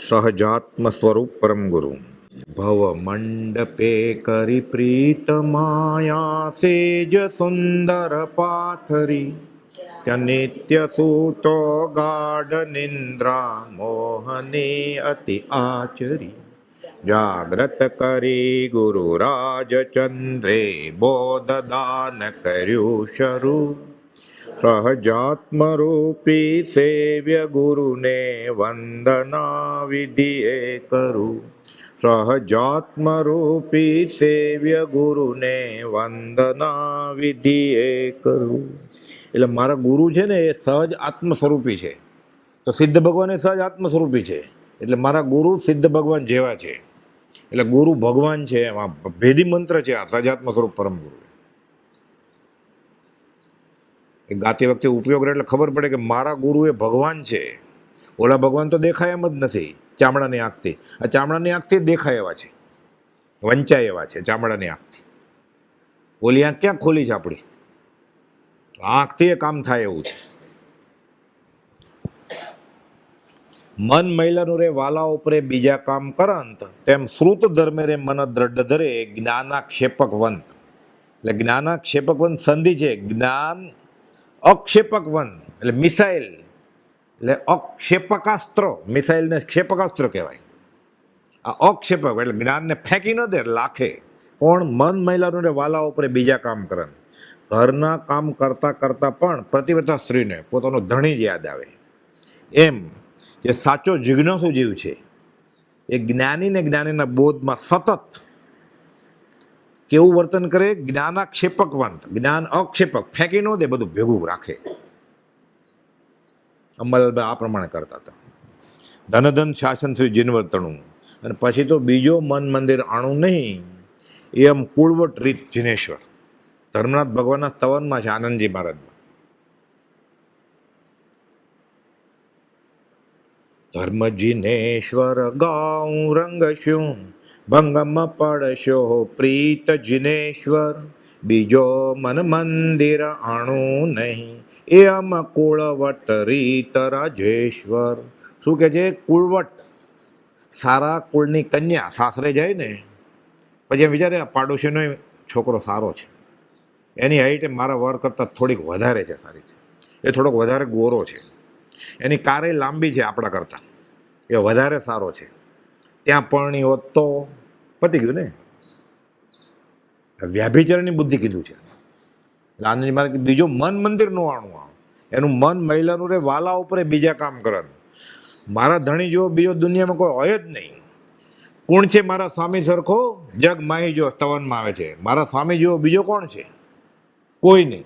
સહજાત્મ સ્વરૂપ પરમ ગુરુ ભવ મંડપે કરી પ્રીત માયા સેજ સુંદર પાથરી ત્યાં નિત્ય સૂતો ગાઢ નિંદ્રા મોહને અતિ આચરી જાગ્રત કરી ગુરુ રાજચંદ્રે બોધદાન કર્યું શરૂ સહજાત્મ રૂપી સેવ્ય ગુરુને વંદના વિધિએ કરું સહજાત્મ રૂપી સેવ્ય ગુરુને વંદના વિધિએ કરું. એટલે મારા ગુરુ છે ને એ સહજ આત્મ સ્વરૂપી છે, તો સિદ્ધ ભગવાન એ સહજ આત્મ સ્વરૂપી છે. એટલે મારા ગુરુ સિદ્ધ ભગવાન જેવા છે. એટલે ગુરુ ભગવાન છે, એમાં ભેદી મંત્ર છે આ સહજાત્મ સ્વરૂપ પરમ ગુરુ. એ ગાતી વખતે ઉપયોગ રહે એટલે ખબર પડે કે મારા ગુરુ એ ભગવાન છે. ઓલા ભગવાન તો દેખાય એમ જ નથી ચામડાની આંખથી. આ ચામડાની આંખથી દેખાય એવા છે, વંચાય એવા છે ચામડાની આંખથી. ઓલી આંખ ક્યાં ખોલી છે આપણી? આંખથી એ કામ થાય એવું છે. મન મૈલાનું રે વાલા ઉપરે બીજા કામ કરંત, તેમ શ્રુત ધર્મે રે મન દ્રઢ ધરે જ્ઞાનાક્ષેપક વંત. એટલે જ્ઞાનાક્ષેપક વંત સંધિ છે. જ્ઞાન અક્ષેપક વન એટલે મિસાઇલ, એટલે અક્ષેપકાસ્ત્ર. મિસાઇલને ક્ષેપકાસ્ત્ર કહેવાય. આ અક્ષેપક એટલે જ્ઞાનને ફેંકી ન દે, લાખે. કોણ? મન મહિલાનું વાલા ઉપર બીજા કામ કરે. ઘરના કામ કરતા કરતા પણ પ્રતિવ્રતા સ્ત્રીને પોતાનો ધણી જ યાદ આવે. એમ જે સાચો જિજ્ઞાસુ જીવ છે એ જ્ઞાનીને જ્ઞાનીના બોધમાં સતત કેવું વર્તન કરે? જ્ઞાનાક્ષેપકવંત, જ્ઞાન અક્ષેપક, ફેંકી ન દે, બધું ભેગું રાખે. અંબાલાલભાઈ આ પ્રમાણે કરતા હતા. ધનધન શાસન શ્રી જીનવર્તણું. અને પછી તો બીજો મન મંદિર આણું નહીં, એમ કુળવટ રીત જીનેશ્વર. ધર્મનાથ ભગવાનના સ્તવનમાં છે, આનંદજી મહારાજમાં. ધર્મ જીનેશ્વર ગાઉ રંગ શું ભંગમ પડશો પ્રીત જીનેશ્વર, બીજો મન મંદિર આણું નહીં, એ અમ કુળવટ રીત રાજેશ્વર. શું કે છે? કુળવટ. સારા કુળની કન્યા સાસરે જાય ને પછી એમ વિચારે પાડોશીનો છોકરો સારો છે, એની હાઈટ મારા વર કરતાં થોડીક વધારે છે, સારી છે, એ થોડોક વધારે ગોરો છે, એની કારે લાંબી છે આપણા કરતાં, એ વધારે સારો છે, ત્યાં પરણી હોત તો પતી ગયું ને. વ્યાભિચારની બુદ્ધિ કીધું છે. એટલે આનંદજી મારે બીજો મન મંદિરનું આણું, એનું મન મહિલાનું રે વાલા ઉપર બીજા કામ કરે. મારા ધણી જેવો બીજો દુનિયામાં કોઈ હોય જ નહીં. કોણ છે મારા સ્વામી સરખો? જગ માહી જો સ્તવનમાં આવે છે. મારા સ્વામી જેવો બીજો કોણ છે? કોઈ નહીં.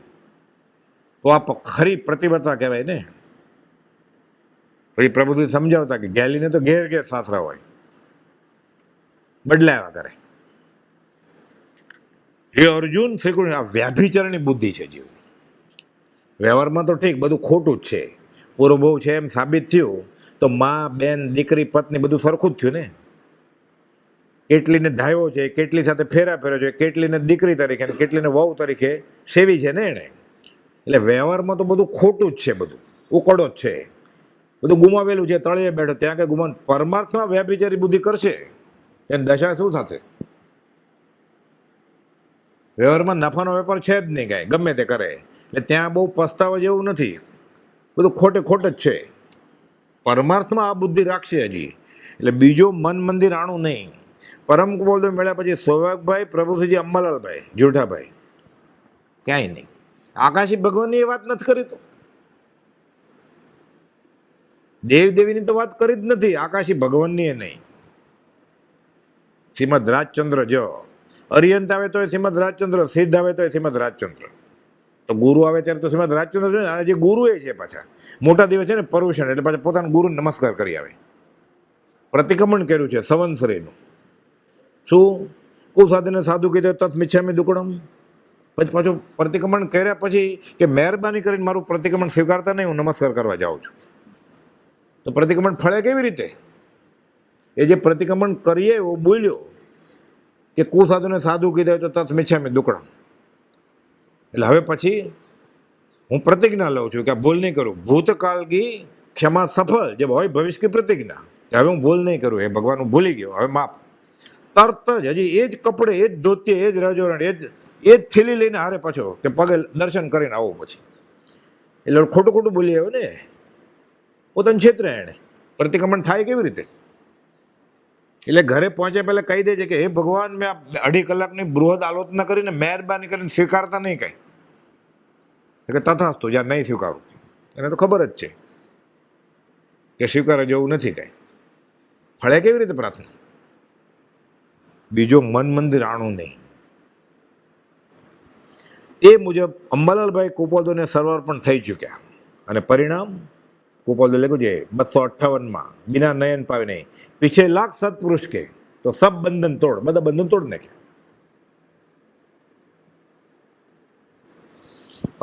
તો આ ખરી પ્રતિબદ્ધતા કહેવાય ને. પછી પ્રભુજી સમજાવતા કે ગેલીને તો ઘેર ઘેર સાસરા હોય, બદલાયા કરે. હે અર્જુન, શ્રી કૃષ્ણ, આ વ્યાભિચારની બુદ્ધિ છે જીવ. વ્યવહારમાં તો ઠીક બધું ખોટું જ છે, પૂર્વભવ છે એમ સાબિત થયું તો મા, બેન, દીકરી, પત્ની બધું સરખું જ થયું ને. કેટલીને ધાયો છે, કેટલી સાથે ફેરા ફેર્યો છે, કેટલીને દીકરી તરીકે ને કેટલીને વહુ તરીકે સેવી છે ને એણે. એટલે વ્યવહારમાં તો બધું ખોટું જ છે, બધું ઉકળો જ છે, બધું ગુમાવેલું છે, તળિયે બેઠો ત્યાં કંઈ ગુમાવ. પરમાર્થમાં વ્યાભિચારી બુદ્ધિ કરશે એની દશા શું થશે? વ્યવહારમાં નફાનો વેપાર છે જ નહીં કાંઈ, ગમે તે કરે. એટલે ત્યાં બહુ પસ્તાવા જેવું નથી, બધું ખોટે ખોટ જ છે. પરમાર્થમાં આ બુદ્ધિ રાખશે હજી. એટલે બીજો મન મંદિર આણું નહીં. પરમ બોલતો મળ્યા પછી સૌભાગભાઈ, પ્રભુશ્રીજી, અંબાલાલભાઈ, જુઠાભાઈ, ક્યાંય નહીં. આકાશી ભગવાનની એ વાત નથી કરી, તો દેવ દેવીની તો વાત કરી જ નથી, આકાશી ભગવાનની એ નહીં. શ્રીમદ રાજચંદ્ર જો અરિયંત આવે તો શ્રીમદ રાજચંદ્ર, સિદ્ધ આવે તો શ્રીમદ રાજચંદ્ર, તો ગુરુ આવે ત્યારે તો શ્રીમદ રાજચંદ્ર છે. અને જે ગુરુ એ છે પાછા મોટા દિવસ છે ને પર્યુષણ, એટલે પાછા પોતાના ગુરુને નમસ્કાર કરી આવે. પ્રતિક્રમણ કર્યું છે સંવત્સરીનું. શું? કુસાધીને સાધુ કીધું તત મિચ્છામિ દુક્કડમ. પછી પાછું પ્રતિક્રમણ કર્યા પછી કે મહેરબાની કરીને મારું પ્રતિક્રમણ સ્વીકારતા નહીં, હું નમસ્કાર કરવા જાઉં છું. તો પ્રતિક્રમણ ફળે કેવી રીતે? એ જે પ્રતિક્રમણ કરીએ એવો બોલ્યો કે કુસાધુને સાધુ કીધા તો તત મિચ્છામિ દુક્કડમ. એટલે હવે પછી હું પ્રતિજ્ઞા લઉં છું કે આ ભૂલ નહીં કરું. ભૂતકાળ કી ક્ષમા સફળ, જે હોય ભવિષ્ય કી પ્રતિજ્ઞા. કે હવે હું ભૂલ નહીં કરું, એ ભગવાન હું ભૂલી ગયો, હવે માફ. તરત જ હજી એ જ કપડે, એ જ ધોતી, એ જ રજોરણ, એ જ થેલી લઈને હારે પાછો કે પગે દર્શન કરીને આવો પછી. એટલે ખોટું ખોટું બોલી આવ્યો ને, પોતાની ક્ષેત્રે એણે પ્રતિક્રમણ થાય કેવી રીતે? એટલે ઘરે પહોંચ્યા પહેલા કહી દે છે કે હે ભગવાન, મેં આ 2.5 કલાકની બૃહદ આલોચના કરીને મહેરબાની કરીને સ્વીકારતા નહીં કાંઈ. કે તથાસ્તુ, જ્યાં નહીં સ્વીકારું. એને તો ખબર જ છે કે સ્વીકાર જેવું નથી કાંઈ. ફળે કેવી રીતે પ્રાર્થના? બીજો મન મંદિર આણું નહીં. એ મુજબ અંબાલાલભાઈ કુપોદોને સર્વર્પણ થઈ ચૂક્યા અને પરિણામ કુપોદો લખ્યું છે 258માં, બિના નયન પાવે નહીં પીછે લાખ સત્પુરુષ કે તો સબ બંધન તોડ, બધા બંધન તોડ નાખ્યા.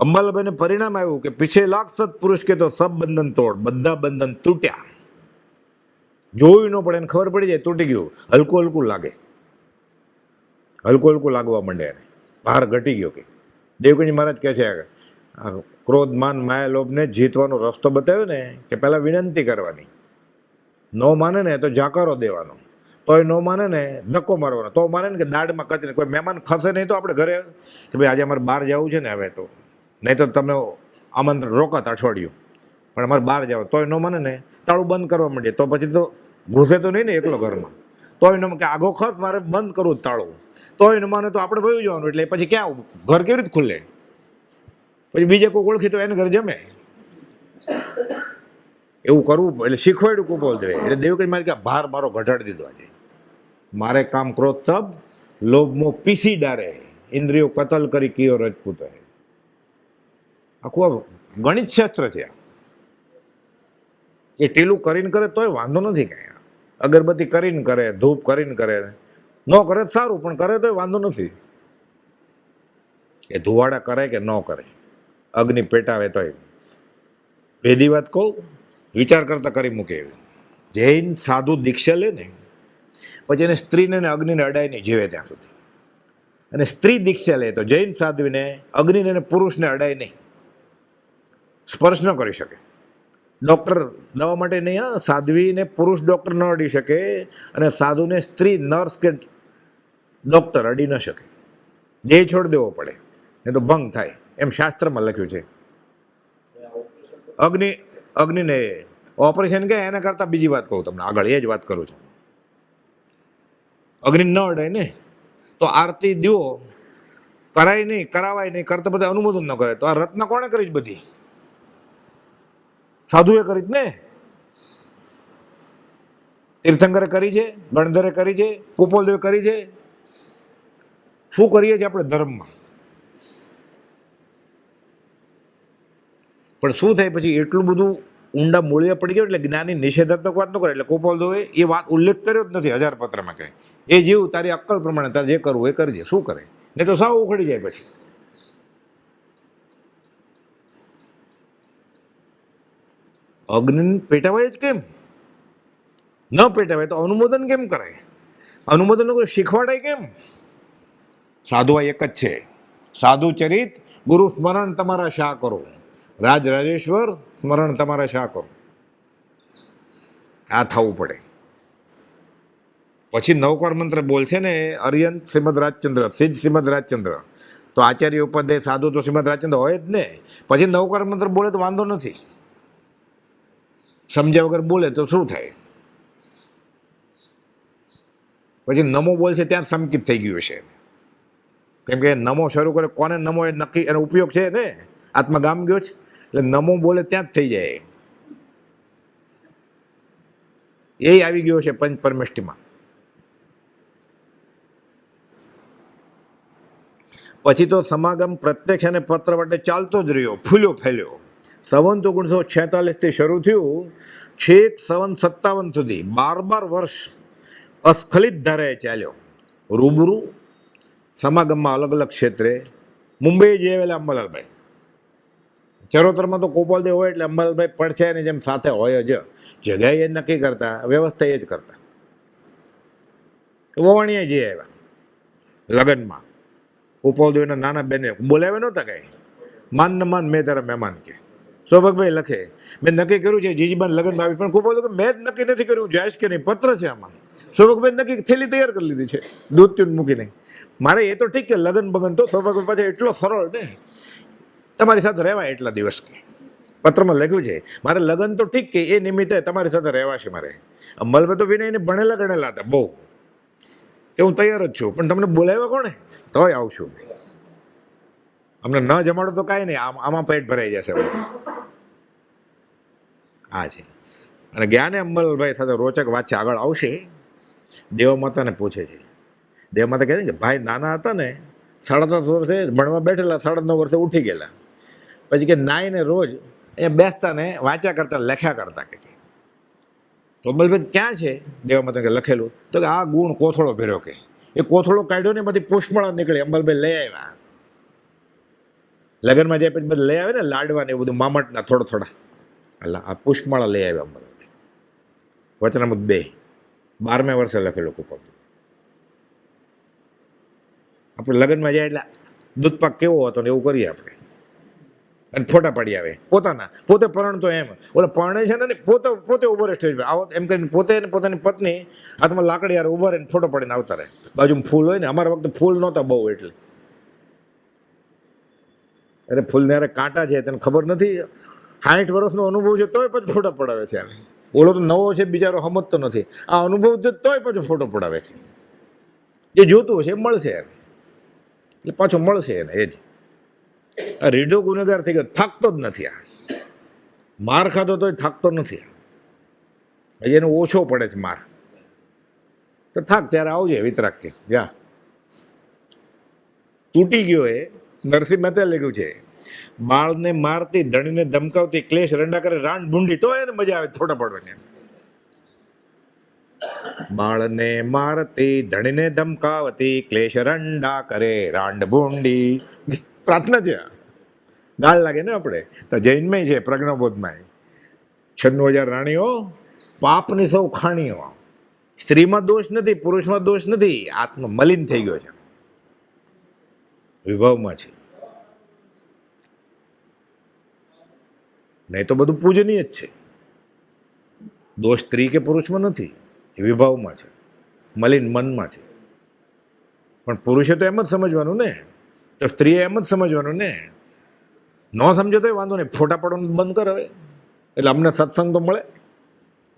અંબાલાલભાઈને પરિણામ આવ્યું કે પીછે લાખ સત્પુરુષ કે તો સબ બંધન તોડ, બધા બંધન તૂટ્યા. જોયું ન પડે એને ખબર પડી જાય તૂટી ગયું, હલકું હલકું લાગે, હલકું હલકું લાગવા માંડે, એને ભાર ઘટી ગયો. કે દેવકીજી મહારાજ કહે છે ક્રોધ માન માયા લોભને જીતવાનો રસ્તો બતાવ્યો ને કે પહેલાં વિનંતી કરવાની, ન માને ને તો જાકારો દેવાનો, તોય ન માને ને ધક્કો મારવાનો, તો માને ને કે દાઢમાં કચને. કોઈ મહેમાન ખસે નહીં તો આપણે ઘરે કે ભાઈ આજે અમારે બહાર જવું છે ને, હવે તો નહીં તો તમે આમંત્રણ રોકાત અઠવાડિયું, પણ અમારે બહાર જવું, તોય ન માને ને તાળું બંધ કરવા માંડે. તો પછી તો ઘૂસે તો નહીં ને એકલો ઘરમાં, તોય ન કે આગો ખસ મારે બંધ કરવું તાળું, તોય ન માને તો આપણે ભયું જવાનું. એટલે પછી ક્યાં ઘર કેવી રીતે ખુલ્લે? પછી બીજે કોઈ ઓળખી તો એને ઘર જમે. એવું કરવું એટલે શીખવાડ્યું કુપોદે. એટલે દેવકી મારે કે ભાર મારો ઘટાડી દીધો. આજે મારે કામ ક્રોધ સબ લોભમો પીસી ડારે, ઇન્દ્રિયો કતલ કરી કિયો રજપૂત. આખું ગણિત શાસ્ત્ર છે. એ ટીલું કરીને કરે તોય વાંધો નથી કાંઈ. અગરબત્તી કરીને કરે, ધૂપ કરીને કરે, ન કરે સારું, પણ કરે તોય વાંધો નથી. એ ધુવાડા કરે કે ન કરે, અગ્નિ પેટાવે તોય. ભેદી વાત કહું, વિચાર કરતા કરી મૂકે. જૈન સાધુ દીક્ષા લે ને પછી એને સ્ત્રીને અગ્નિને અડાય નહીં જીવે ત્યાં સુધી. અને સ્ત્રી દીક્ષા લે તો જૈન સાધ્વીને અગ્નિને અને પુરુષને અડાય નહીં, સ્પર્શ ન કરી શકે. ડૉક્ટર દવા માટે નહીં, હા, સાધ્વીને પુરુષ ડૉક્ટર ન અડી શકે અને સાધુને સ્ત્રી નર્સ કે ડૉક્ટર અડી ન શકે. દેહ છોડી દેવો પડે, નહીં તો ભંગ થાય, એમ શાસ્ત્રમાં લખ્યું છે. અગ્નિને ઓપરેશન કે એના કરતાં બીજી વાત કહું તમને આગળ, એ જ વાત કરું છું. અગ્નિ ન અડાય ને તો આરતી દો કરાય નહીં, કરાવાય નહીં, કરતા બધા અનુમોદન ન કરે તો આ રત્ન કોણે કરી? બધી સાધુએ કરી જ ને. તીર્થંકરે કરી છે, ગણધરે કરી છે, કુપોલદેવે કરી છે. શું કરીએ છીએ આપણે ધર્મમાં? પણ શું થાય પછી એટલું બધું ઊંડા મૂળિયા પડી ગયો એટલે જ્ઞાની નિષેધાત્મક વાત ન કરે. એટલે કુપોલદેવે એ વાત ઉલ્લેખ કર્યો જ નથી 1000 પત્રમાં કંઈ. એ જીવ તારી અક્કલ પ્રમાણે તારે જે કરવું એ કરજે. શું કરે? નહીં તો સાવ ઉખડી જાય. પછી અગ્નિ પેટાવાય જ કેમ? ન પેટાવાય તો અનુમોદન કેમ કરાય? અનુમોદન કોઈ શીખવાડાય કેમ? સાધુ એક જ છે, સાધુ ચરિત ગુરુ સ્મરણ તમારા શા કરો, રાજ રાજેશ્વર સ્મરણ તમારા શા કરો. આ થવું પડે. પછી નવકાર મંત્ર બોલશે ને અર્યંત શ્રીમદ રાજચંદ્ર, સિદ્ધ શ્રીમદ રાજચંદ્ર. તો આચાર્ય ઉપાધ્યાય સાધુ તો શ્રીમદ રાજચંદ્ર હોય જ ને. પછી નવકાર મંત્ર બોલે તો વાંધો નથી, સમજ્યા વગર બોલે તો શું થાય? પછી નમો બોલશે ત્યાં સંકિત થઈ ગયું છે. કેમ કે નમો શરૂ કરે, કોને નમો એ નક્કી એનો ઉપયોગ છે ને, આત્મા ગામ ગયો છે એટલે નમો બોલે ત્યાં જ થઈ જાય. એ આવી ગયો છે પંચ પરમેષ્ઠીમાં. પછી તો સમાગમ પ્રત્યક્ષ અને પત્ર વટે ચાલતો જ રહ્યો, ફૂલ્યો ફેલ્યો. સંવત 1946થી શરૂ થયું, છેક સંવત 57 સુધી 12 વર્ષ અસ્ખલિત ધારાએ ચાલ્યો. રૂબરૂ સમાગમમાં અલગ અલગ ક્ષેત્રે. મુંબઈ જઈ આવેલા અંબાલાલભાઈ, ચરોતરમાં તો કુપોલદેવ હોય એટલે અંબાલાલભાઈ પડશે એની જેમ સાથે હોય જ. જગ્યાએ એ નક્કી કરતા, વ્યવસ્થા એ જ કરતા. વવાણીએ જઈ આવ્યા લગ્નમાં. કુપોલદેવના નાના બેને બોલાવ્યા નહોતા કાંઈ, માન ન માન મેં તારા મહેમાન કે. સૌભાગભાઈ લખે, મેં નક્કી કર્યું છે જીજીબાન લગ્નમાં આવી, પણ કોઈ કે મેં જ નક્કી નથી કર્યું જઈશ કે નહીં, પત્ર છે આમાં. સૌભાગભાઈ નક્કી થેલી તૈયાર કરી લીધી છે દૂધ ત્યુન મૂકીને. મારે એ તો ઠીક કે લગ્ન બગન તો સૌભાગભાઈ પાસે એટલો સરળ ને, તમારી સાથે રહેવાય એટલા દિવસ. પત્રમાં લખ્યું છે મારે લગ્ન તો ઠીક કે એ નિમિત્તે તમારી સાથે રહેવાશે મારે. અંબલભાઈ તો વિનયને ભણેલા ગણેલા હતા બહુ, કે હું તૈયાર જ છું, પણ તમને બોલાવ્યા કોણે? તોય આવશું. અમને ન જમાડો તો કાંઈ નહીં, આમાં પેટ ભરાઈ જશે. આ છે. અને જ્ઞાને અંબલભાઈ સાથે રોચક વાત છે, આગળ આવશે. દેવા માતાને પૂછે છે, દેવા માતા કહે છે કે ભાઈ નાના હતા ને 3.5 વર્ષે ભણવા બેઠેલા, 9.5 વર્ષે ઉઠી ગયેલા. પછી કે નાઈને રોજ અહીંયા બેસતા ને વાંચ્યા કરતા, લખ્યા કરતા. કે તો અંબલભાઈ ક્યાં છે? દેવા માતા કે લખેલું. તો કે આ ગુણ કોથળો ભર્યો, કે એ કોથળો કાઢ્યો ને બધી પુષ્પમાળા નીકળી. અંબલભાઈ લઈ આવ્યા લગ્નમાં જાય પછી બધું લઈ આવે ને લાડવા ને એવું બધું મામટના થોડા એટલે આ પુષ્પમાળા લઈ આવ્યા અંબલભાઈ. વચનામૃત 2 12મે વર્ષે લખેલું કુપર. આપણે લગ્નમાં જાય એટલે દૂધપાક કેવો હતો ને એવું કરીએ આપણે, અને ફોટા પાડી આવે પોતાના. પોતે પરણતો એમ, ઓલા પરણે છે ને પોતે ઉભો રહે સ્ટેજ પર, આવો એમ કરીને પોતે ને પોતાની પત્ની હાથમાં લાકડી યાર ઉભા રહીને ફોટો પાડીને આવતા રહે. બાજુમાં ફૂલ હોય ને, અમારા વખતે ફૂલ નહોતા બહુ, એટલે અરે ફૂલને યારે કાંટા છે તને ખબર નથી. 60 વર્ષનો અનુભવ છે તોય પછી ફોટો પડાવે છે. ઓલો તો નવો છે બિચારો, સમજતો નથી. આ અનુભવ છે તોય પછી ફોટો પડાવે છે. જે જોતું હશે એ મળશે યાર, એટલે પાછો મળશે એને. એ જ આ રીઢો ગુનેગાર થઈ ગયો, થાકતો જ નથી. આ માર ખાધો તોય થાકતો નથી. હજી એને ઓછો પડે છે માર. તો થાક ત્યારે આવજે વિતરાક કે જા. તૂટી ગયો એ નરસિંહ મહેતા લખ્યું છે, બાળને મારતી, ધણીને ધમકાવતી, ક્લેશ રંડા કરે, રાંડ ભૂંડી, તો એને મજા આવે ફોટા પાડવાની. બાળને મારતી, ધણીને ધમકાવતી, ક્લેશ રંડા કરે, રાંડ ભૂંડી. પ્રાર્થના છે. ગાળ લાગે ને આપણે તો. જૈનમાં છે, પ્રજ્ઞાબોધમાં 96,000 રાણીઓ, પાપની સૌ ખાણીઓ. સ્ત્રીમાં દોષ નથી, પુરુષમાં દોષ નથી, આત્મા મલિન થઈ ગયો છે, વિભાવમાં છે. નહીં તો બધું પૂજનીય જ છે. દોષ સ્ત્રી કે પુરુષમાં નથી, એ વિભાવમાં છે, મલિન મનમાં છે. પણ પુરુષે તો એમ જ સમજવાનું ને, તો સ્ત્રીએ એમ જ સમજવાનું ને. ન સમજો તો વાંધો નહીં, ફોટા પાડવાનું બંધ કર હવે, એટલે અમને સત્સંગ તો મળે.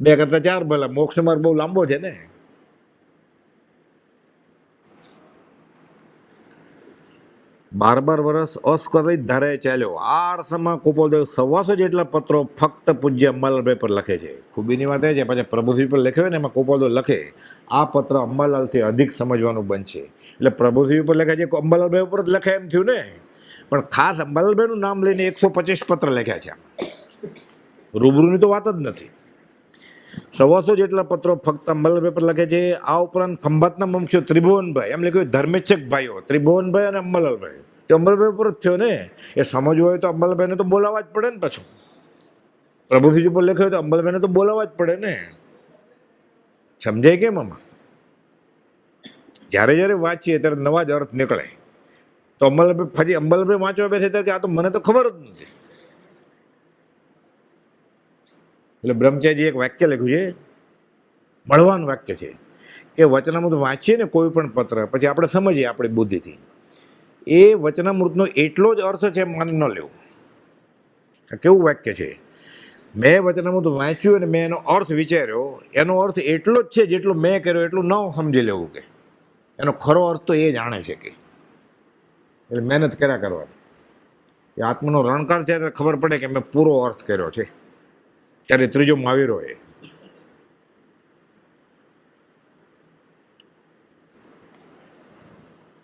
2 કરતાં 4 ભલે, મોક્ષ માર્ગ બહુ લાંબો છે ને. 12 વર્ષ અસ્કરિત ધારે ચાલ્યો. આ અરસામાં કુપોલદેવ 125 જેટલા પત્રો ફક્ત પૂજ્ય અંબાલાલભાઈ પર લખે છે. ખૂબીની વાત એ છે, પછી પ્રભુશ્રી પર લખ્યો હોય ને, એમાં કુપોલદેવ લખે આ પત્ર અંબાલાલથી અધિક સમજવાનું બનશે. એટલે પ્રભુશ્રી ઉપર લખ્યા છે, અંબાલાલભાઈ ઉપર જ લખાય એમ થયું ને. પણ ખાસ અંબાલાલભાઈનું નામ લઈને 125 પત્ર લખ્યા છે. રૂબરૂની તો વાત જ નથી. 125 જેટલા પત્રો ફક્ત અંબાલાલભાઈ પર લખે છે. આ ઉપરાંત ખંભાતના વંશીઓ ત્રિભુવનભાઈ, એમ લખ્યું ધર્મેચ્છક ભાઈઓ ત્રિભુવનભાઈ અને અંબાલાલભાઈ. એ અંબાલાલભાઈ ઉપર જ થયો ને. એ સમજવું હોય તો અંબાલાલભાઈને તો બોલાવવા જ પડે ને. પાછું પ્રભુશ્રી ઉપર લખ્યું હોય તો અંબાલાલભાઈને તો બોલાવવા જ પડે ને. સમજાય કેમ આમાં? જ્યારે વાંચીએ ત્યારે નવા જ અર્થ નીકળે. તો અંબાલાલભાઈ વાંચવા બેસે ત્યારે કે આ તો મને તો ખબર જ નથી. એટલે બ્રહ્મચારીજી એક વાક્ય લખ્યું છે, બળવાન વાક્ય છે, કે વચનામૃત વાંચીએ ને કોઈ પણ પત્ર, પછી આપણે સમજીએ આપણી બુદ્ધિથી, એ વચનામૃતનો એટલો જ અર્થ છે માની ન લેવું. કેવું વાક્ય છે? મેં વચનામૃત વાંચ્યું અને મેં એનો અર્થ વિચાર્યો, એનો અર્થ એટલો જ છે જેટલો મેં કર્યો એટલું ન સમજી લેવું. કે એનો ખરો અર્થ તો એ જાણે છે. કે એટલે મહેનત કર્યા કરવાની. એ આત્માનો રણકાર છે ત્યારે ખબર પડે કે મેં પૂરો અર્થ કર્યો છે. ત્યારે ત્રીજો મહાવીરો એ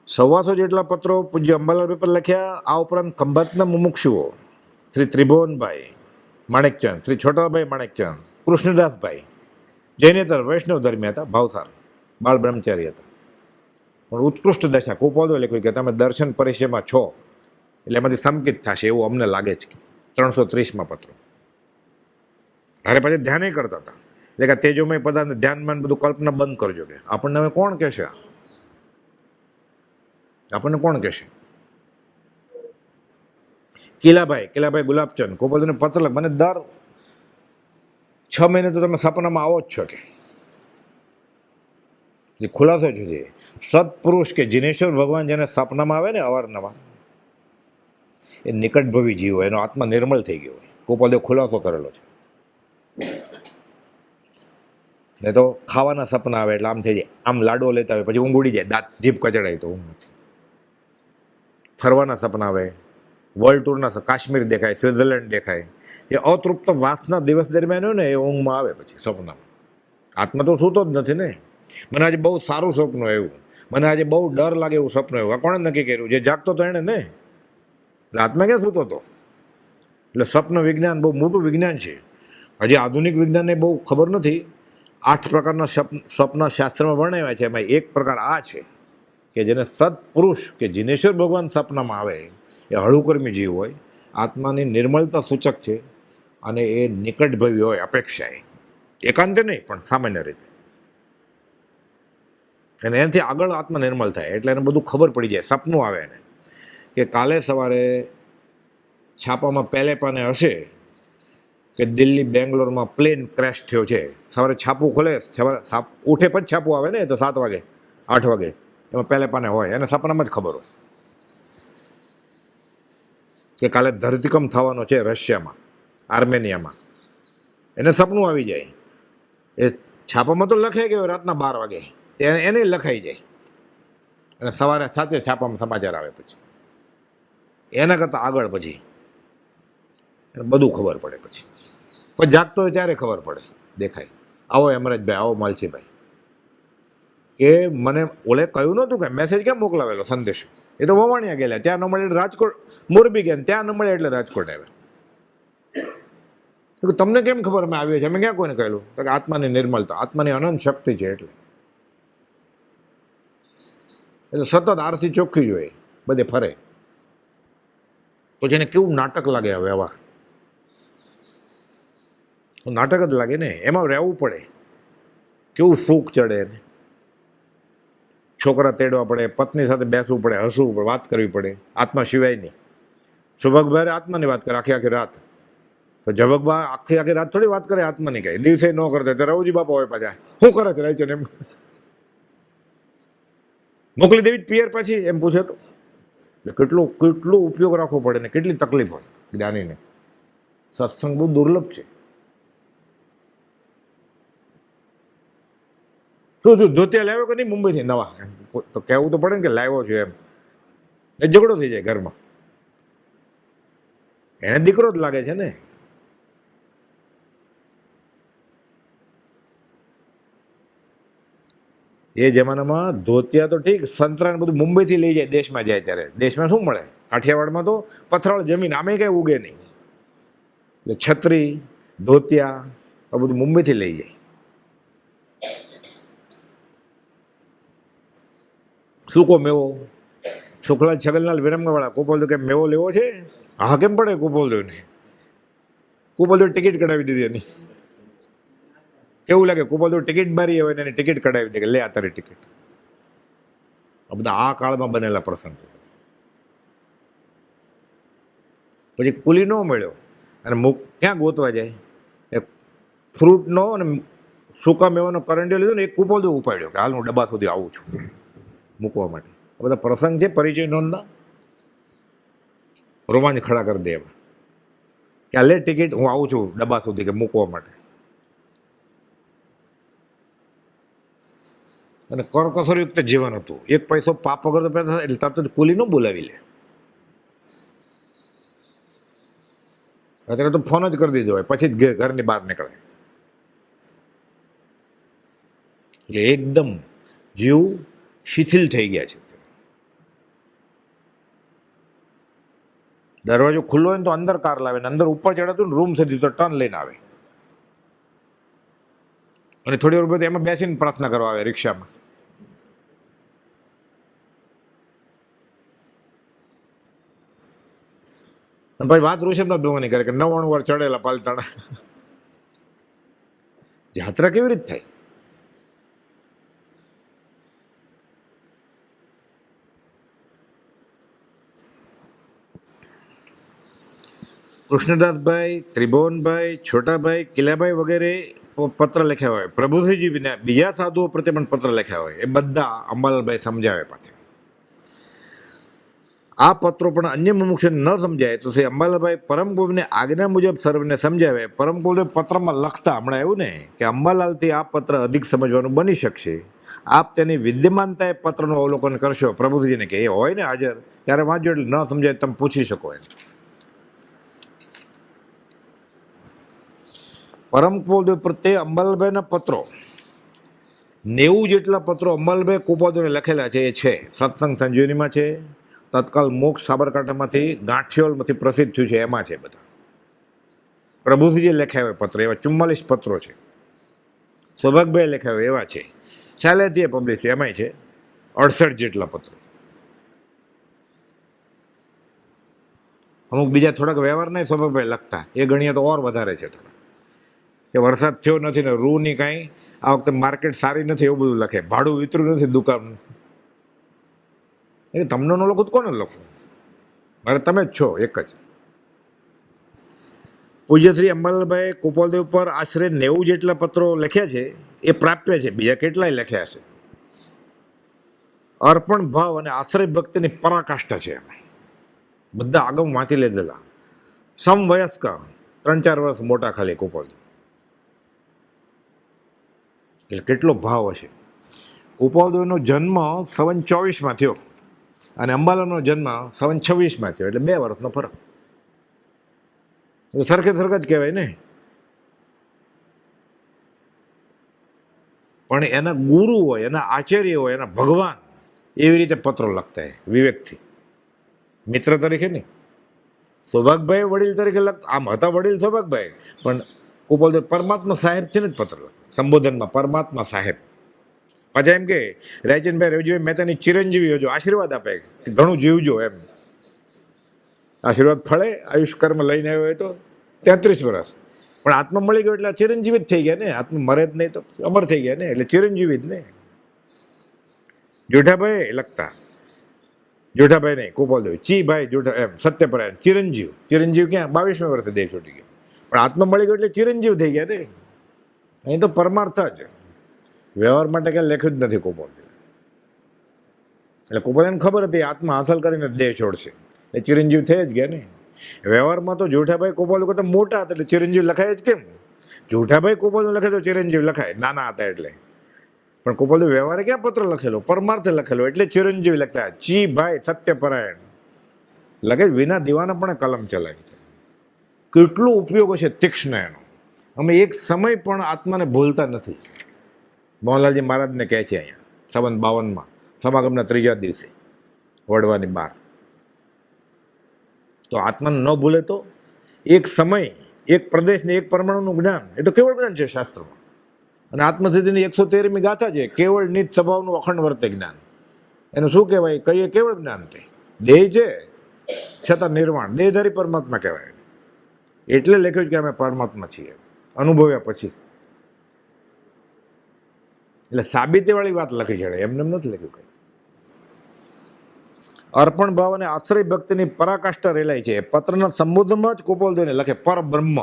125 જેટલા પત્રો પૂજ્ય અંબાલાલભાઈ પર લખ્યા. આ ઉપરાંત ખંભાતના મુમુક્ષુઓ શ્રી ત્રિભુવનભાઈ માણેકચંદ, શ્રી છોટાભાઈ માણેકચંદ, કૃષ્ણદાસભાઈ જૈનેતર વૈષ્ણવ ધર્મી હતા, ભાવસાર બાળ બ્રહ્મચારી હતા, પણ ઉત્કૃષ્ટ દશા. કુપોલદેવ લખ્યું કે તમે દર્શન પરિચયમાં છો એટલે એમાંથી સંકિત થશે એવું અમને લાગે છે. 330માં પત્રો. અરે પછી ધ્યાન કરતા હતા, એટલે કે તેજોમય પદાર્થ ધ્યાનમાં બધું કલ્પના બંધ કરજો. કે આપણને હવે કોણ કહેશે? આપણને કોણ કહેશે? કિલાભાઈ ગુલાબચંદ ગોપાલજીને પત્ર લખ, મને દર 6 મહિને તો તમે સપનામાં આવો જ છો કે જે ખુલાસો છે સત્પુરુષ કે જિનેશ્વર ભગવાન જેને સપનામાં આવે ને અવારનવાર, એ નિકટભવી જીવ હોય, એનો આત્મા નિર્મળ થઈ ગયો હોય. ગોપાલદેવ ખુલાસો કરેલો છે. ને તો ખાવાના સપના આવે એટલે આમ થઈ જાય, આમ લાડવો લેતા હોય પછી ઊંઘ ઉડી જાય, દાંત જીભ કચડાય તો ઊંઘ નથી. ફરવાના સપના આવે, વર્લ્ડ ટૂરના, કાશ્મીર દેખાય, સ્વિટ્ઝરલેન્ડ દેખાય. એ અતૃપ્ત વાસના દિવસ દરમિયાન હોય ને એ ઊંઘમાં આવે પછી સપનામાં. આત્મા તો સૂતો જ નથી ને. મને આજે બહુ સારું સપનું આવ્યું, મને આજે બહુ ડર લાગે એવું સપનું આવ્યું. આ કોણે નક્કી કર્યું? જે જાગતો તો એણે ને. એટલે આત્મા ક્યાં સૂતો હતો? એટલે સ્વપ્ન વિજ્ઞાન બહુ મોટું વિજ્ઞાન છે. હજી આધુનિક વિજ્ઞાનને બહુ ખબર નથી. 8 પ્રકારના સ્વપ્ન શાસ્ત્રમાં વર્ણવ્યા છે. એમાં એક પ્રકાર આ છે કે જેને સત્પુરુષ કે જિનેશ્વર ભગવાન સપનામાં આવે, એ હળુકર્મી જીવ હોય, આત્માની નિર્મળતા સૂચક છે, અને એ નિકટભવી હોય અપેક્ષાએ, એકાંતે નહીં પણ સામાન્ય રીતે. અને એનાથી આગળ આત્મા નિર્મળ થાય એટલે એને બધું ખબર પડી જાય. સપનું આવે એને કે કાલે સવારે છાપામાં પહેલે પાને હશે કે દિલ્હી બેંગ્લોરમાં પ્લેન ક્રેશ થયો છે. સવારે છાપું ખોલે, સવારે ઉઠે પછી છાપું આવે ને, તો 7 વાગે 8 વાગે એમાં પહેલે પાને હોય, એને સપનામાં જ ખબર હોય કે કાલે ધરતીકંપ થવાનો છે રશિયામાં, આર્મેનિયામાં. એને સપનું આવી જાય. એ છાપામાં તો લખે કે રાતના 12 વાગે, એને લખાઈ જાય, અને સવારે સાથે છાપામાં સમાચાર આવે પછી. એના કરતાં આગળ પછી એને બધું ખબર પડે. પછી જાગતો હોય ત્યારે ખબર પડે, દેખાય. આવો હેમરાજભાઈ, આવો માલસીભાઈ, કે મને ઓલે કહ્યું નહોતું કે મેસેજ કેમ મોકલાવેલો સંદેશો, એ તો વવાણિયા ગયેલા, ત્યાં ન મળે એટલે રાજકોટ, મોરબી ગયા, ત્યાં ન મળે એટલે રાજકોટ આવ્યા. તમને કેમ ખબર અમે આવીએ છીએ? અમે ક્યાં કોઈને કહેલું? તો કે આત્માની નિર્મળતા, આત્માની અનંત શક્તિ છે એટલે સતત આરસી ચોખ્ખી જોઈએ, બધે ફરે. પછી એને કેવું નાટક લાગે આ વ્યવહાર, નાટક જ લાગે ને. એમાં રહેવું પડે, કેવું સુખ ચડે એને. છોકરા તેડવા પડે, પત્ની સાથે બેસવું પડે, હસવું પડે, વાત કરવી પડે, આત્મા સિવાય નહીં. સુભગભાઈ આત્માની વાત કરે આખી રાત, તો જવકબા આખી રાત થોડી વાત કરે આત્માની, કઈ દિવસે ન કરતા. તો રવજી બાપા હોય પાછા, શું કરે છે રહે છે એમ મોકલી દેવી પિયર પાછી, એમ પૂછે તો. કેટલો ઉપયોગ રાખવો પડે ને, કેટલી તકલીફ હોય જ્ઞાનીને. સત્સંગ બહુ દુર્લભ છે. શું ધોતિયા લાવ્યો કે નહીં મુંબઈથી નવા? તો કહેવું તો પડે ને કે લાવ્યો છું એમ. એ ઝઘડો થઈ જાય ઘરમાં. એને દીકરો જ લાગે છે ને. એ જમાનામાં ધોતિયા તો ઠીક, સંતરાને બધું મુંબઈથી લઈ જાય, દેશમાં જાય ત્યારે. દેશમાં શું મળે? કાઠિયાવાડમાં તો પથરાળ જમીન, આમે કઈ ઉગે નહીં. એટલે છત્રી, ધોતિયા આ બધું મુંબઈથી લઈ જાય. સૂકો મેવો, શુક્લા છગલલાલ વિરમગાવાળા, ગોપાલદેવ કે મેવો લેવો છે? હા કેમ પડે ગોપાલદેવને? ગોપાલદેવ ટિકિટ કઢાવી દીધી એની. કેવું લાગે? ગોપાલદેવ ટિકિટ બારી હોય ને એની ટિકિટ કઢાવી દે કે લે આ તારી ટિકિટ. આ બધા આ કાળમાં બનેલા પ્રસંગ છે. પછી કુલી ન મળ્યો અને ક્યાં ગોતવા જાય? એ ફ્રૂટનો અને સૂકા મેવાનો કરંડિયો લીધો ને, એક ગોપાલદેવ ઉપાડ્યો કે હાલ હું ડબ્બા સુધી આવું છું મૂકવા માટે. આ બધા પ્રસંગ છે પરિચય નોંધના, રોમાંચ ખડા કરી દે એમાં કે આ લે ટિકિટ, હું આવું છું ડબ્બા સુધી કે મૂકવા માટે. અને કરકસરયુક્ત જીવન હતું. 1 પૈસો પાપ વગર તો પેદા થાય એટલે તરત જ કુલી ન બોલાવી લે. અત્યારે તો ફોન જ કરી દીધો હોય પછી જ ઘરની બહાર નીકળે. એટલે એકદમ જીવ શિથિલ થઈ ગયા છે. દરવાજો ખુલ્લો હોય ને તો અંદર કાર લાવે ને, અંદર ઉપર ચડાતું ને રૂમ સુધી તો ટર્ન લઈને આવે, અને થોડી વાર પછી એમાં બેસીને પ્રાર્થના કરવા આવે રિક્ષામાં. અને પછી વાત ઋષભનાથ ભગવાનની કરે કે 99 વાર ચડેલા પાલતાણા. યાત્રા કેવી રીતે થાય? કૃષ્ણદાસભાઈ, ત્રિભુવનભાઈ, છોટાભાઈ, કિલાભાઈ વગેરે પત્ર લખ્યા હોય, પ્રભુશ્રીજી બીજા સાધુઓ પ્રત્યે પણ પત્ર લખ્યા હોય, એ બધા અંબાલાલભાઈ સમજાવે પાછા. આ પત્રો પણ અન્ય મુમુક્ષુને ન સમજાય તો શ્રી અંબાલાલભાઈ પરમગુરુની આજ્ઞા મુજબ સર્વને સમજાવે. પરમગુરુએ પત્રમાં લખતા હમણાં એવું ને કે અંબાલાલથી આ પત્ર અધિક સમજવાનું બની શકશે. આપ તેની વિદ્યમાનતાએ પત્રનું અવલોકન કરશો. પ્રભુજીને કે એ હોય ને હાજર ત્યારે વાંચો, એટલે ન સમજાય તમે પૂછી શકો એમ. પરમ કૃપાળુદેવ પ્રત્યે અંબાલાલભાઈના પત્રો 90 જેટલા પત્રો અંબાલાલભાઈ કૃપાળુદેવને લખેલા છે. એ છે સત્સંગ સંજીવનીમાં છે, તત્કાલ મોક્ષ સાબરકાંઠામાંથી ગાંઠિયોલમાંથી પ્રસિદ્ધ થયું છે એમાં છે બધા. પ્રભુજીએ લખ્યા હોય પત્ર એવા 44 પત્રો છે. સૌભાગભાઈ લખ્યા હોય એવા છે. ચાલેથી પબ્લિશ એમાંય છે 68 જેટલા પત્રો. અમુક બીજા થોડાક વ્યવહારના સૌભાગભાઈ લખતા, એ ગણીએ તો ઓર વધારે છે થોડા. કે વરસાદ થયો નથી ને રૂની કાંઈ આ વખતે માર્કેટ સારી નથી એવું બધું લખે, ભાડું વિતર્યું નથી દુકાન. એ તમને ન લખું તો કોને લખું? મારે તમે જ છો એક જ. પૂજ્ય શ્રી અંબાલાલભાઈ કૃપાળુદેવ પર આશરે 90 જેટલા પત્રો લખ્યા છે. એ પ્રાપ્ય છે, બીજા કેટલાય લખ્યા છે. અર્પણ ભાવ અને આશ્રય ભક્તિની પરાકાષ્ઠા છે. બધા આગમ વાંચી લીધેલા. સમવયસ્ક 3-4 વર્ષ મોટા ખાલી કૃપાળુદેવ. એટલે કેટલો ભાવ હશે. કૃપાળુદેવનો જન્મ 1924 થયો અને અંબાલાલનો જન્મ 1926 થયો, એટલે 2 વર્ષનો ફરક. સરખે સરખા જ કહેવાય ને. પણ એના ગુરુ હોય, એના આચાર્ય હોય, એના ભગવાન એવી રીતે પત્રો લખતા હોય વિવેકથી, મિત્ર તરીકે નહીં. સૌભાગભાઈ વડીલ તરીકે આમ હતા વડીલ સૌભાગભાઈ, પણ કૃપાળુદેવ પરમાત્મા સાહેબ છે ને જ પત્ર લખે સંબોધનમાં, પરમાત્મા સાહેબ. પાછા એમ કે રાયચંદભાઈ રવજીભાઈ મહેતાની ચિરંજીવી હોજો, આશીર્વાદ આપે કે ઘણું જીવજો એમ. આશીર્વાદ ફળે, આયુષ કર્મ લઈને આવ્યો હોય તો 33 વર્ષ, પણ આત્મા મળી ગયો એટલે ચિરંજીવી જ થઈ ગયા ને. આત્મા મરે જ નહીં તો અમર થઈ ગયા ને, એટલે ચિરંજીવી જ ને. જોઠાભાઈ લખતા, જોઠાભાઈ નહીં કૃપાળુદેવ, ચીભાઈ જોઠા એમ સત્યપરાયણ, ચિરંજીવ. ચિરંજીવ ક્યાં 22મા વર્ષે દેહ છૂટી ગયો, પણ આત્મા મળી ગયો એટલે ચિરંજીવ થઈ ગયા ને. અહીં તો પરમાર્થ જ, વ્યવહાર માટે ક્યાં લખ્યું જ નથી કૃપાળુદેવ. એટલે કૃપાળુદેવને ખબર હતી આત્મા હાંસલ કરીને દેહ છોડશે, એ ચિરંજીવ થઈ જ ગયા ને. વ્યવહારમાં તો જોઠાભાઈ કૃપાળુદેવ કરતા મોટા હતા એટલે ચિરંજીવ લખાય જ કેમ? જોઠાભાઈ કૃપાળુદેવ લખે તો ચિરંજીવ લખાય, નાના હતા એટલે. પણ કૃપાળુદેવ વ્યવહારે ક્યાં પત્ર લખેલો? પરમાર્થે લખેલો, એટલે ચિરંજીવ લખતા. ચીભાઈ સત્યપરાયણ લખે, વિના દીવાના પણ કલમ ચલાવી છે. કેટલો ઉપયોગ હશે તીક્ષ્ણ એનો. અમે એક સમય પણ આત્માને ભૂલતા નથી. મોહનલાલજી મહારાજને કહે છે અહીંયા સંવત 52માં સમાગમના 3જા દિવસે વડવાની બહાર, તો આત્માને ન ભૂલે તો એક સમય, એક પ્રદેશ ને એક પરમાણુનું જ્ઞાન, એ તો કેવળ જ્ઞાન છે શાસ્ત્રમાં. અને આત્મસિદ્ધિની 113મી ગાથા છે, કેવળ નિજ સ્વભાવનું અખંડ વર્તે જ્ઞાન. એનું શું કહેવાય? કહીએ કેવળ જ્ઞાન. તે દેહ છે છતાં નિર્વાણ, દેહધારી પરમાત્મા કહેવાય. એટલે લખ્યું કે અમે પરમાત્મા છીએ અનુભવ્યા પછી. એટલે સાબિતીવાળી વાત લખી છે, એમને નથી લખ્યું કંઈ. અર્પણ ભાવ અને આશ્રય ભક્તિની પરાકાષ્ઠા રેલાય છે. પત્રના સંબોધનમાં જ કૃપાળુદેવને લખે પરબ્રહ્મ,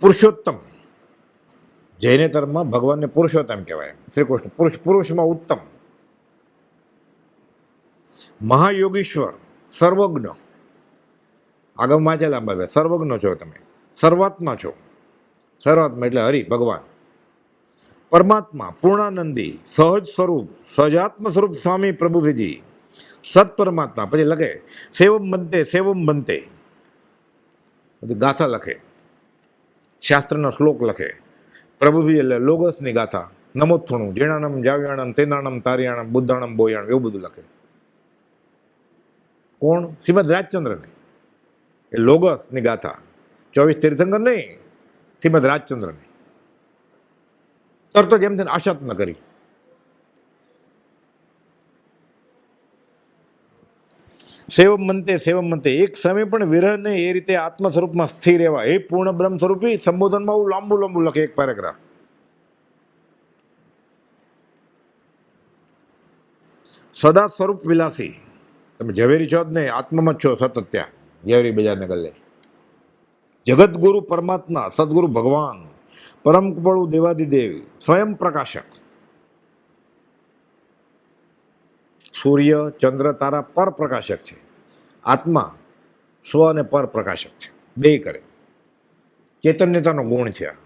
પુરુષોત્તમ. જૈનેતરમાં ભગવાનને પુરુષોત્તમ કહેવાય, શ્રી કૃષ્ણ પુરુષમાં ઉત્તમ. મહાયોગીશ્વર, સર્વજ્ઞ. આગમ વાંચેલા અંબાભાઈ, સર્વજ્ઞ છો તમે, સર્વાત્મા છો. સર્વાત્મા એટલે હરિ ભગવાન. પરમાત્મા, પૂર્ણાનંદી, સહજ સ્વરૂપ, સહજાત્મ સ્વરૂપ સ્વામી પ્રભુજીજી, સત પરમાત્મા. પછી લખે સેવમ બનતે, સેવમ બનતે, બધી ગાથા લખે, શાસ્ત્રના શ્લોક લખે. પ્રભુજી એટલે લોગસની ગાથા, નમોથણું, જીણાણમ જાવ્યાણમ તેનાણમ તારિયાણમ બુદ્ધાણમ બોયાણમ, એવું બધું લખે. કોણ? શ્રીમદ રાજચંદ્રને. એ લોગસની ગાથા, 24 તીર્થંકર નહીં, શ્રીમદ રાજચંદ્રની. તરત જ એમ થઈને આશાત ન કરી. સેવમ મંતે, સેવમ મંતે. એક સમય પણ વિરહને એ રીતે આત્મ સ્વરૂપમાં સ્થિર રહેવા, એ પૂર્ણ બ્રહ્મ સ્વરૂપી. સંબોધનમાં હું લાંબુ લાંબુ લખે, એક પેરેગ્રાફ. સદા સ્વરૂપ વિલાસી. તમે ઝવેરી છો જ નહીં, આત્મામાં જ છો સતત ત્યાં ઝવેરી બજારને ગલ્લે. જગતગુરુ પરમાત્મા, સદગુરુ ભગવાન, પરમ કૃપાળુ દેવાદિદેવ, સ્વયં પ્રકાશક. સૂર્ય ચંદ્ર તારા પર પ્રકાશક છે. આત્મા સ્વ અને પર પ્રકાશક છે, બે કરે. ચૈતન્યતાનો ગુણ છે આ.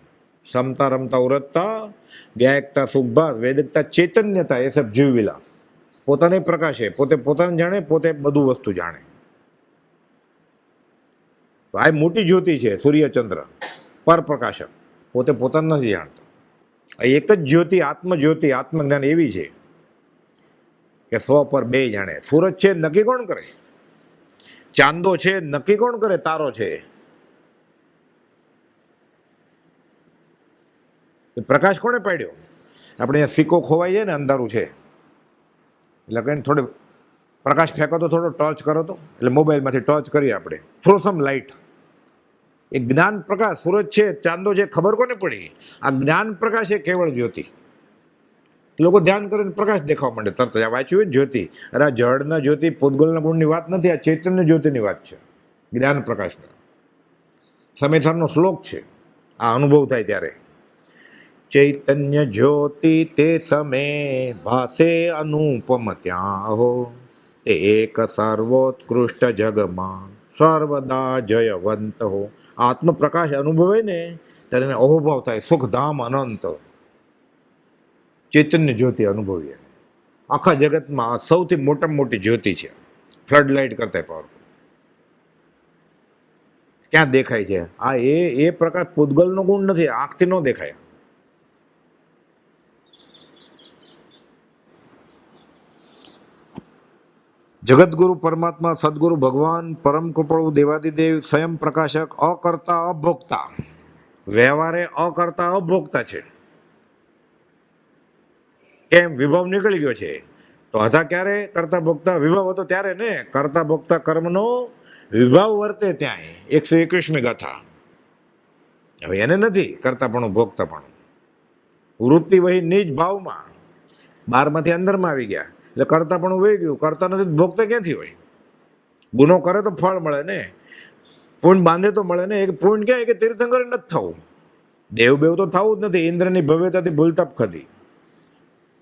સમતા રમતા ઉરતતા, ગાયકતા સુખભાત, વેદકતા ચૈતન્યતા, એ સબ જીવ વિલાસ. પોતાને પ્રકાશે, પોતે પોતાને જાણે, પોતે બધું વસ્તુ જાણે. તો આ મોટી જ્યોતિ છે સૂર્યચંદ્ર, પર પ્રકાશક. પોતે પોતાને નથી જાણતો. આ એક જ જ્યોતિ, આત્મજ્યોતિ, આત્મજ્ઞાન એવી છે કે સ્વ પર બે જાણે. સૂરજ છે નક્કી કોણ કરે? ચાંદો છે નક્કી કોણ કરે? તારો છે. પ્રકાશ કોણે પાડ્યો? આપણે અહીંયા સિક્કો ખોવાઈ જાય ને, અંધારું છે એટલે કઈ થોડે પ્રકાશ ફેંકો તો, થોડો ટોર્ચ કરો તો, એટલે મોબાઈલમાંથી ટોર્ચ કરીએ આપણે, થ્રો સમ લાઇટ. એ જ્ઞાન પ્રકાશ. સૂરજ છે, ચાંદો છે, ખબર કોને પડી? આ જ્ઞાન પ્રકાશ એ કેવળ જ્યોતિ. લોકો ધ્યાન કરીને પ્રકાશ દેખાવા માંડે તરત જ. આ વાંચ્યું હોય જ્યોતિ. અરે આ જળના જ્યોતિ પૂતગલના ગુણની વાત નથી, આ ચૈતન્ય જ્યોતિની વાત છે, જ્ઞાન પ્રકાશના. સમેથારનો શ્લોક છે, આ અનુભવ થાય ત્યારે. ચૈતન્ય જ્યોતિ તે સમે ભાસે અનુપમ ત્યાં હો, તે એક સર્વોત્કૃષ્ટ જગમાં સર્વદા જયવંત હો. આત્મપ્રકાશ અનુભવે ને ત્યારે એને અહોભાવ થાય, સુખધામ અનંત. ચૈતન્ય જ્યોતિ અનુભવીએ. આખા જગતમાં આ સૌથી મોટામાં મોટી જ્યોતિ છે, ફ્લડ લાઇટ કરતા પાવરફુલ. ક્યાં દેખાય છે આ? એ પ્રકાશ પૂતગલનો ગુણ નથી, આંખથી ન દેખાય. જગતગુરુ પરમાત્મા, સદગુરુ ભગવાન, પરમ કૃપાળુ દેવાદિદેવ, સ્વયં પ્રકાશક, અકર્તા અભોક્તા. વ્યવહારે અકર્તા અભોક્તા છે. કેમ? વિભવ નીકળી ગયો છે. તો હતા ક્યારે કરતા ભોગતા? વિભવ હતો ત્યારે ને. કરતા ભોગતા કર્મનો વિભાવ વર્તે ત્યાં. 121મી ગાથા. હવે એને નથી કરતાપણું ભોગતાપણું. વૃત્તિ વહી નિજ ભાવમાં, બહારમાંથી અંદરમાં આવી ગયા એટલે કરતાપણું વહી ગયું. કરતા નથી ભોગતા ક્યાંથી હોય? ગુનો કરે તો ફળ મળે ને, પુણ્ય બાંધે તો મળે ને. એક પુણ્ય ક્યાં કે તીર્થંકર નથી થવું, દેવ બેવ તો થવું જ નથી. ઇન્દ્રની ભવ્યતાથી ભૂલતાપ ખધી.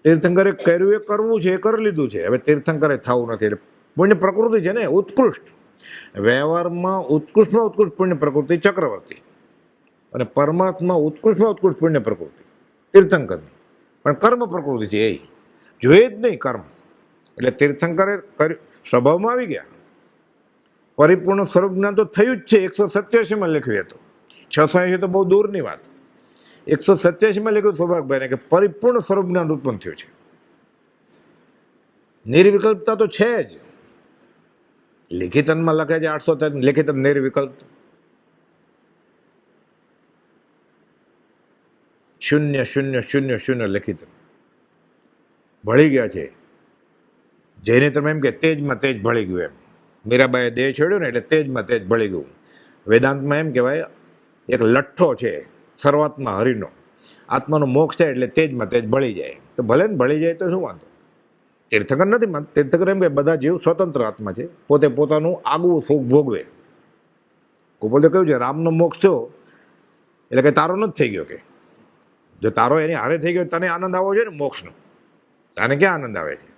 તીર્થંકરે કર્યું એ કરવું છે, એ કરી લીધું છે. હવે તીર્થંકરે થવું નથી. એટલે પુણ્ય પ્રકૃતિ છે ને ઉત્કૃષ્ટ. વ્યવહારમાં ઉત્કૃષ્ટમાં ઉત્કૃષ્ટ પુણ્ય પ્રકૃતિ ચક્રવર્તી, અને પરમાત્મા ઉત્કૃષ્ટમાં ઉત્કૃષ્ટ પુણ્ય પ્રકૃતિ તીર્થંકરની. પણ કર્મ પ્રકૃતિ છે, એ જોઈએ જ નહીં કર્મ. એટલે તીર્થંકરે સ્વભાવમાં આવી ગયા. પરિપૂર્ણ સ્વરૂપ જ્ઞાન તો થયું જ છે. 187માં લખ્યું હતું. 680 તો બહુ દૂરની વાત. 187માં લખ્યું સૌભાગભાઈને કે પરિપૂર્ણ સ્વરૂપ જ્ઞાન ઉત્પન્ન થયું છે. નિર્વિકલ્પતા તો છે જ. લિખિતનમાં લખે છે 803 લિખિત નિર્વિકલ્પ. શૂન્ય શૂન્ય શૂન્ય શૂન્ય લિખિત ભળી ગયા છે. જઈને તમે એમ કે તેજમાં તેજ ભળી ગયું. એમ મીરાબાઈએ દેહ છોડ્યો ને એટલે તેજમાં તેજ ભળી ગયું. વેદાંતમાં એમ કહેવાય, એક લઠ્ઠો છે શરૂઆતમાં હરિનો. આત્માનો મોક્ષ થાય એટલે તેજમાં તેજ ભળી જાય. તો ભલે ને ભળી જાય તો શું વાંધો? તીર્થંકર નથી માનતા. તીર્થંકર એમ કે બધા જીવ સ્વતંત્ર આત્મા છે, પોતે પોતાનું આગવું સુખ ભોગવે. ગોપાલે કહ્યું છે રામનો મોક્ષ થયો એટલે કે તારો નથી થઈ ગયો. કે જો તારો એની હારે થઈ ગયો તને આનંદ આવવો જોઈએ ને મોક્ષનો. તને ક્યાં આનંદ આવે છે?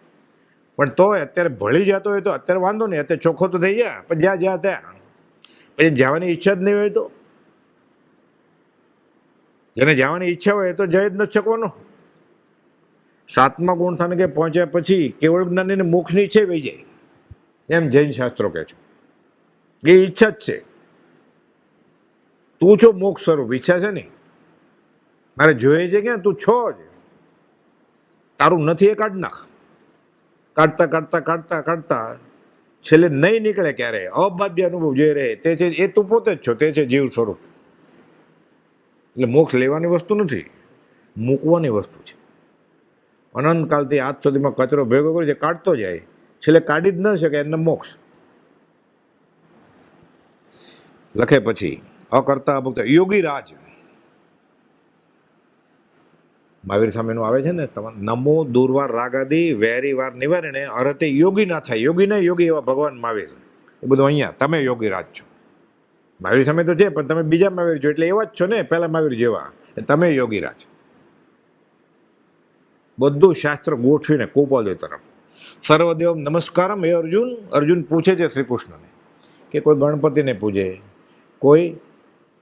પણ તોય અત્યારે ભળી જતો હોય તો અત્યારે વાંધો નહીં, અત્યારે ચોખ્ખો તો થઈ જાય. પણ જ્યાં ત્યાં પછી જવાની ઈચ્છા જ નહીં હોય તો, જેને જવાની ઈચ્છા હોય તો જઈ જ નથી શકવાનો. 7મા ગુણ સ્થાને કે પહોંચ્યા પછી કેવળ જ્ઞાનીને મોક્ષની ઈચ્છા વહી જાય, એમ જૈન શાસ્ત્રો કહે છે. એ ઈચ્છા જ છે. તું છો મોક્ષ સ્વરૂપ, ઈચ્છા છે નહીં. મારે જોઈએ છે ક્યાં? તું છો જ. તારું નથી એ કાઢ નાખ. કાઢતા કાઢતા કાઢતા કાઢતા છેલ્લે નહીં નીકળે ક્યારે. અબાધ્ય અનુભવ જે રહે તે છે એ તું પોતે જ છો, તે છે જીવ સ્વરૂપ. એટલે મોક્ષ લેવાની વસ્તુ નથી, મૂકવાની વસ્તુ છે. અનંતકાલથી આજ સુધીમાં કચરો ભેગો કરી છે, કાઢતો જાય, છેલ્લે કાઢી જ ન શકે એને મોક્ષ. લખે પછી અકર્તા ભક્ત યોગી રાજ. મહાવીર સામેનું આવે છે ને નમો દુર્વાર રાગાદી વેરી વાર નિવારણે અરતે યોગી ના થાય. યોગી ના યોગી એવા ભગવાન મહાવીર. એ બધું અહીંયા તમે યોગી રાજ છો. મહાવીર સામે તો છે પણ તમે બીજા મહાવીર છો એટલે એવા જ છો ને પહેલા મહાવીર જેવા. તમે યોગી રાજ. બધું શાસ્ત્ર ગોઠવીને કુપોદય તરફ. સર્વદેવ નમસ્કારમ. એ અર્જુન, અર્જુન પૂછે છે શ્રી કૃષ્ણને કે કોઈ ગણપતિને પૂજે, કોઈ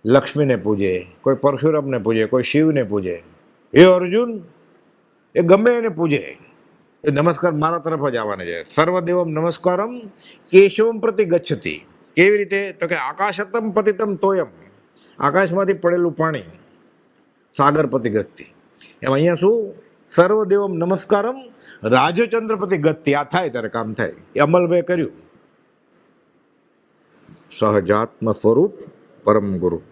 લક્ષ્મીને પૂજે, કોઈ પરશુરામને પૂજે, કોઈ શિવને પૂજે. એ અર્જુન એ ગમે એને પૂજે, એ નમસ્કાર મારા તરફ જ આવવાના છે. સર્વદેવમ નમસ્કારમ કેશવમ પ્રતિ ગચ્છતિ. કેવી રીતે? તો કે આકાશતમ પતિતમ તોયમ. આકાશમાંથી પડેલું પાણી સાગર પતિ ગતિ. એમ અહીંયા શું? સર્વદેવમ નમસ્કારમ રાજચંદ્રપતિ ગતિ. આ થાય ત્યારે કામ થાય. એ અમલભાઈ કર્યું. સહજાત્મ સ્વરૂપ પરમ ગુરુ.